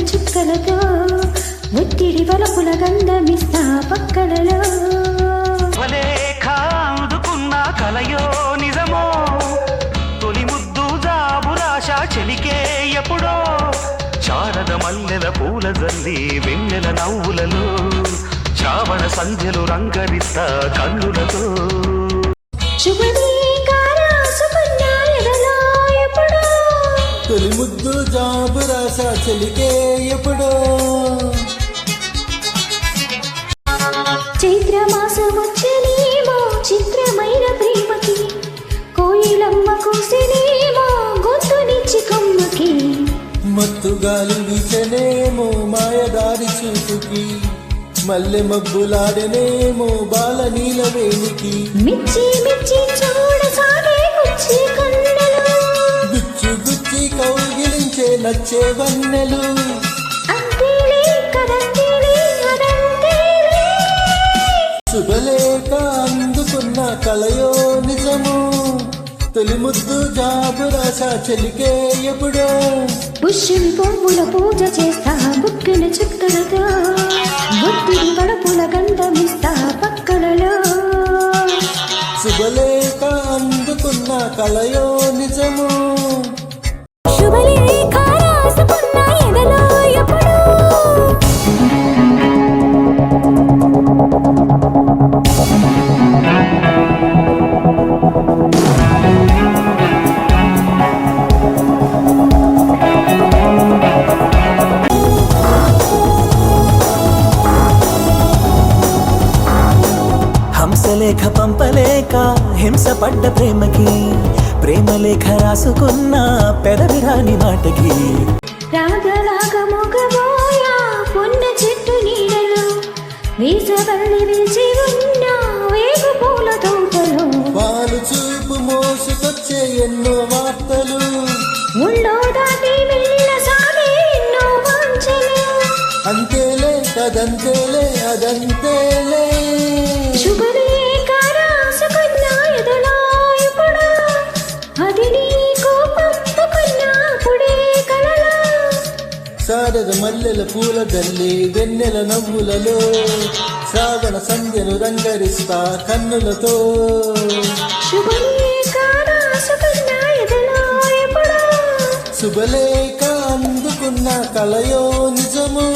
చుక్కలతో ఒత్తిడి వలపుల గంధమిస్తా పక్కలలో అందుకున్న కలయో నిజమో తొలి ముద్దు జాబురాశ చెలికే ఎప్పుడో శారద మల్లెల పూల జల్లి వెన్నెల నవ్వులలో శ్రావణ సంధ్యలు రంగరిస్తా కన్నులతో తొలి ముద్దు జాబు రాస చెలికే ఎప్పుడో చైత్ర మాసం వచ్చేనేమో చిత్రమైన ప్రేమకి కోయిలమ్మ కూసినేమో గొంతునిచ్చి కొమ్మకి మత్తు గాలి వీచనేమో మాయదారి చూపుకి మల్లె మబ్బులాడనేమో బాల నీలవేణికి మిచ్చి మిచ్చి చూడసాగే గుచ్చి కన్నెలు గుచ్చి గుచ్చి కౌగిలించే నచ్చే వన్నెలు అంతేలే కదంతేలే అదంతేలే శుభలేఖ అందుకున్న కలయో నిజము తొలి ముద్దు జాబు రాస చెలికే ఎప్పుడో పుష్యుని పువ్వుల పూజ చేస్తా బుక్కిన చుక్కలతో ఒత్తిడి వడపుల గంధమిస్తా పక్కలలో శుభలేఖ అందుకున్న కలయో నిజము శుభలేఖ రాసుకున్న ఎదలో ఎప్పుడో హంసలేఖ పంపలేక హింసపడ్డ ప్రేమకి ప్రేమలేఖ రాసుకున్న పెదవిరాని మాటకి రాగలాగ మొగబోయా పొన్న చెట్టు నీడలో వీసవల్లి విలిచి ఉన్న వేగు పూల తోటలో పాలు చూపు మోసుకొచ్చే ఎన్నో వార్తలు ఉళ్ళో దాటి వెళ్ళ సాగే ఎన్నో వాంఛలు అంతేలే కదంతేలే అదంతేలే శుభలేఖ రాసుకున్న ఎదలో ఎప్పుడో అది నీకు పంపుకున్నప్పుడే కలలో శారద మల్లెల పూల దల్లి వెన్నెల నవ్వులలో శ్రావణ సంధ్యను రంగరిస్తా కన్నులతో శుభలేఖ రాసుకున్న ఎదలో ఎప్పుడో శుభలేఖ అందుకున్న కలయో నిజము